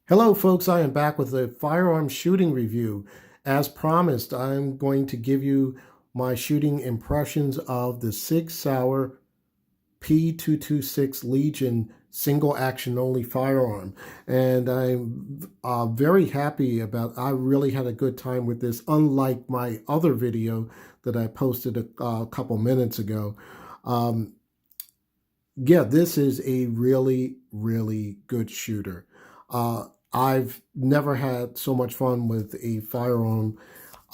Hello, folks. I am back with a firearm shooting review. As promised, I'm going to give you my shooting impressions of the Sig Sauer P226 Legion single action only firearm. And I'm very happy I really had a good time with this, unlike my other video that I posted a couple minutes ago. Um, yeah, this is a really, really good shooter. I've never had so much fun with a firearm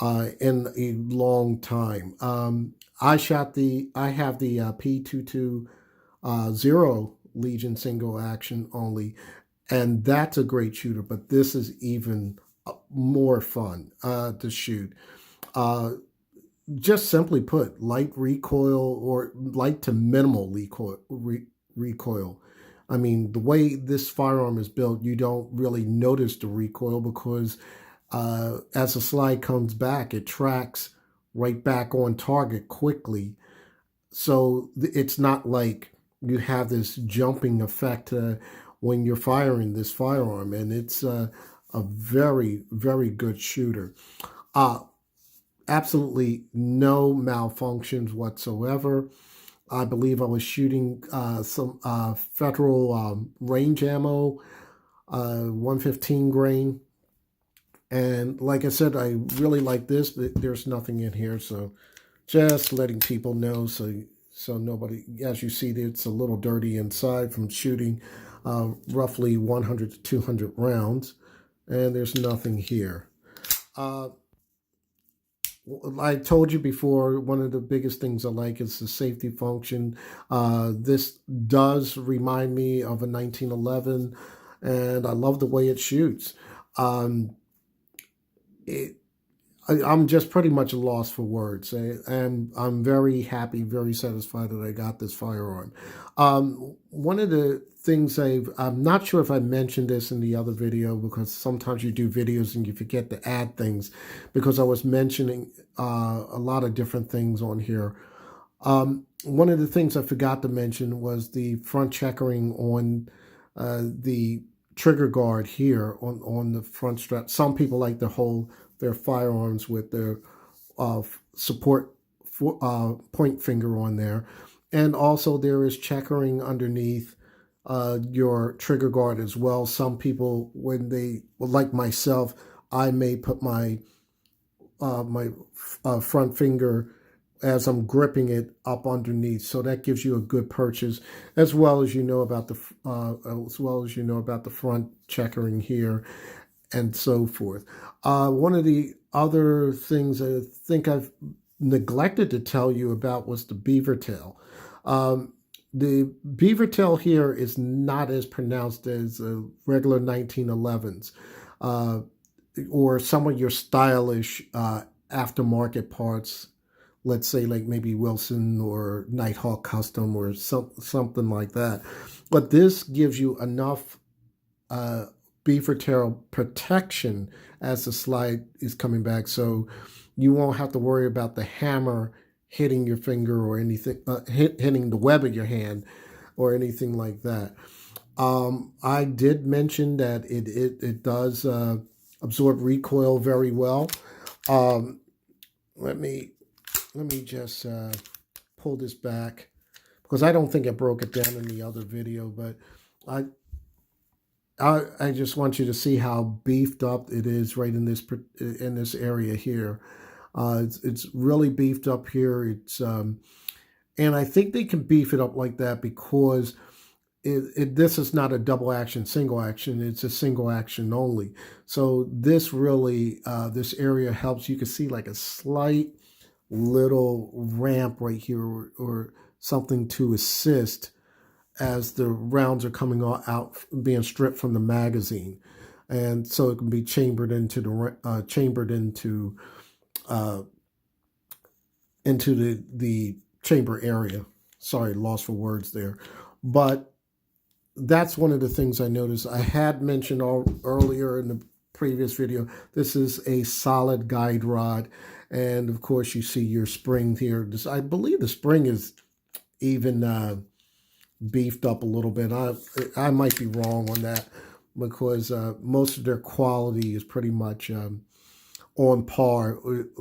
in a long time. I have the P220 Legion single action only, and that's a great shooter. But this is even more fun to shoot. Uh, just simply put, light recoil or light to minimal recoil. I mean, the way this firearm is built, you don't really notice the recoil because as the slide comes back, it tracks right back on target quickly. So it's not like you have this jumping effect when you're firing this firearm, and it's a very, very good shooter. Uh, Absolutely no malfunctions whatsoever. I believe I was shooting some federal range ammo, 115 grain. And like I said, I really like this, but there's nothing in here. So just letting people know so nobody, as you see, it's a little dirty inside from shooting roughly 100 to 200 rounds. And there's nothing here. I told you before, one of the biggest things I like is the safety function. This does remind me of a 1911, and I love the way it shoots. Um, it, I'm just pretty much lost for words. I'm very happy, very satisfied that I got this firearm. One of the things I'm not sure if I mentioned this in the other video because sometimes you do videos and you forget to add things because I was mentioning a lot of different things on here. One of the things I forgot to mention was the front checkering on the trigger guard here on the front strap. Some people like to hold their firearms with their support point finger on there. And also there is checkering underneath your trigger guard as well. Some people, when they, like myself, I may put my front finger as I'm gripping it up underneath, so that gives you a good purchase, as well as you know about the front checkering here, and so forth. One of the other things I think I've neglected to tell you about was the Beaver Tail. The Beaver Tail here is not as pronounced as regular 1911s or some of your stylish aftermarket parts. Let's say like maybe Wilson or Nighthawk Custom or something like that. But this gives you enough Beaver Tail protection as the slide is coming back, so you won't have to worry about the hammer hitting your finger or anything, hitting the web of your hand or anything like that. I did mention that it does absorb recoil very well. Um, let me just pull this back because I don't think I broke it down in the other video, but I I just want you to see how beefed up it is right in this area here. It's really beefed up here. And I think they can beef it up like that because this is not a double action, single action. It's a single action only. So this really, this area helps. You can see like a slight little ramp right here or something to assist as the rounds are coming out, being stripped from the magazine, and so it can be chambered into uh, the chamber area. Sorry, lost for words there, but that's one of the things I noticed. I had mentioned earlier in the previous video. This is a solid guide rod, and of course you see your spring here. I believe the spring is even beefed up a little bit. I might be wrong on that, because most of their quality is pretty much on par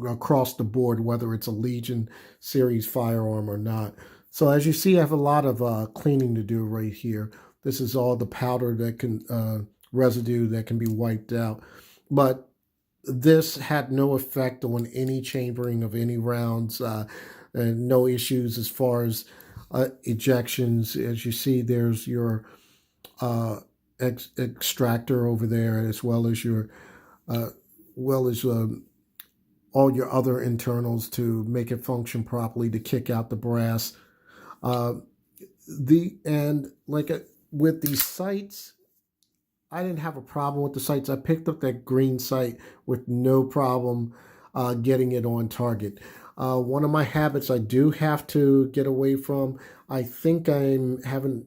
across the board, whether it's a Legion series firearm or not. So as you see, I have a lot of cleaning to do right here. This is all the powder that can, residue that can be wiped out. But this had no effect on any chambering of any rounds, and no issues as far as ejections. As you see, there's your extractor over there, as well as your all your other internals to make it function properly to kick out the brass. With these sights, I didn't have a problem with the sights. I picked up that green sight with no problem getting it on target. One of my habits I do have to get away from. I think I'm having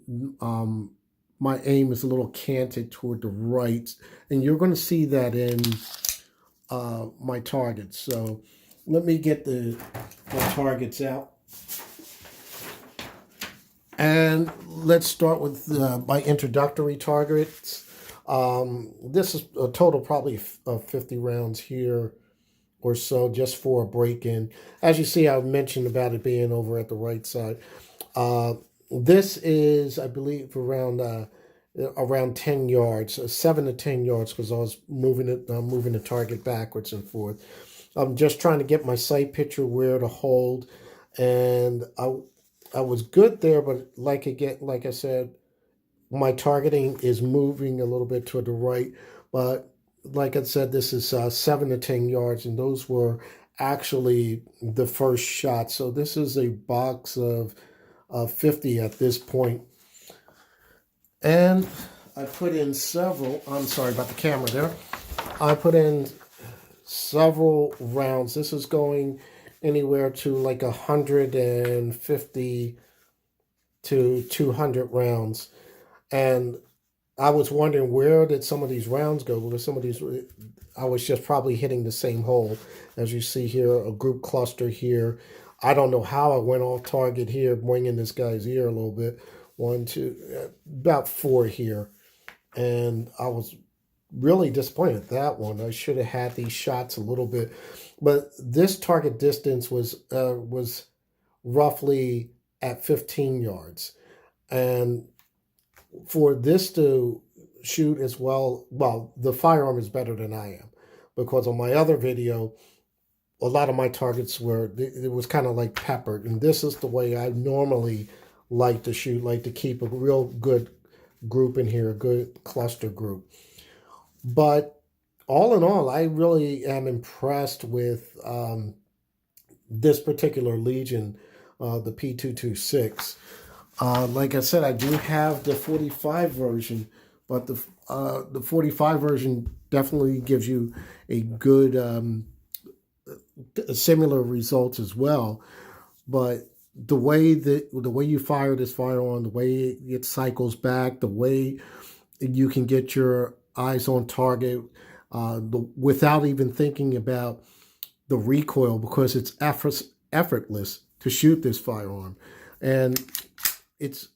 my aim is a little canted toward the right, and you're going to see that in my targets. So let me get my targets out. And let's start with my introductory targets. This is a total probably of 50 rounds here or so, just for a break-in. As you see, I mentioned about it being over at the right side. This is, I believe, around 10 yards, 7 to 10 yards, because I was moving the target backwards and forth. I'm just trying to get my sight picture where to hold, and I was good there, but like I said, my targeting is moving a little bit to the right. But like I said, this is 7 to 10 yards, and those were actually the first shot. So this is a box of 50 at this point. And I put in several, I'm sorry about the camera there. I put in several rounds. This is going anywhere to like 150 to 200 rounds. And I was wondering, where did some of these rounds go? Because some of these, I was just probably hitting the same hole. As you see here, a group cluster here. I don't know how I went off target here, winging this guy's ear a little bit. 1, 2, about 4 here. And I was really disappointed at that one. I should have had these shots a little bit. But this target distance was roughly at 15 yards. And for this to shoot as well, the firearm is better than I am. Because on my other video, a lot of my targets it was kind of like peppered. And this is the way I normally like to shoot, like to keep a real good group in here, a good cluster group. But all in all, I really am impressed with this particular Legion, the P226. Like I said, I do have the 45 version, but the 45 version definitely gives you a good similar results as well. But the way you fire this firearm, the way it cycles back, the way you can get your eyes on target without even thinking about the recoil, because it's effortless to shoot this firearm. And it's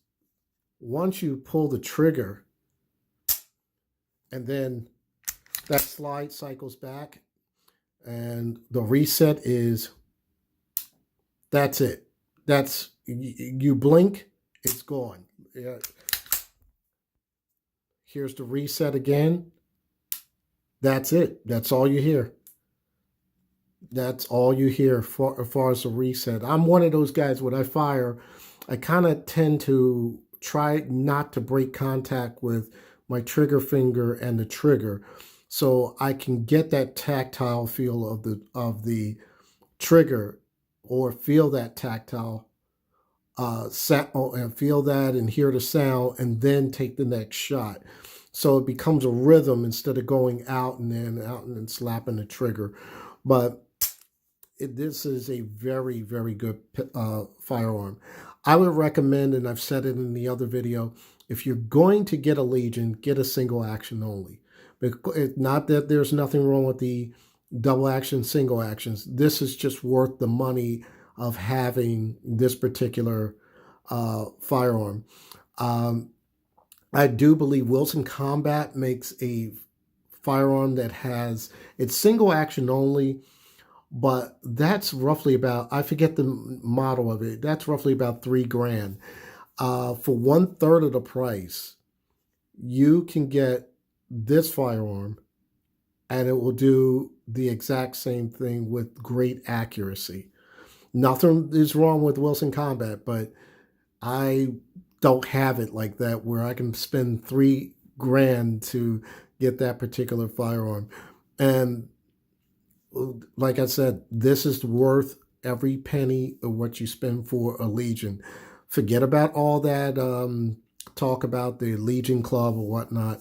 once you pull the trigger and then that slide cycles back and the reset is, that's it. That's, you blink, it's gone. Yeah. Here's the reset again. That's it. That's all you hear. That's all you hear as far as the reset. I'm one of those guys, when I fire, I kind of tend to try not to break contact with my trigger finger and the trigger, so I can get that tactile feel of the trigger, or feel that tactile and feel that and hear the sound, and then take the next shot. So it becomes a rhythm instead of going out and then slapping the trigger. But this is a very, very good firearm. I would recommend, and I've said it in the other video, if you're going to get a Legion, get a single action only. Not that there's nothing wrong with the double action, single actions. This is just worth the money of having this particular firearm. I do believe Wilson Combat makes a firearm that has, it's single action only, but that's roughly about, I forget the model of it, that's roughly about $3,000. For 1/3 of the price, you can get this firearm and it will do the exact same thing with great accuracy. Nothing is wrong with Wilson Combat, but I don't have it like that where I can spend $3,000 to get that particular firearm. And like I said, this is worth every penny of what you spend for a Legion. Forget about all that talk about the Legion Club or whatnot.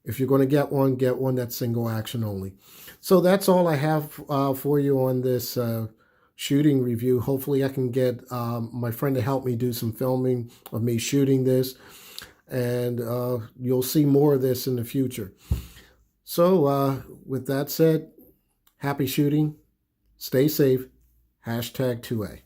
If you're going to get one that's single action only. So that's all I have for you on this shooting review. Hopefully I can get my friend to help me do some filming of me shooting this. And you'll see more of this in the future. So with that said, happy shooting. Stay safe. #2A.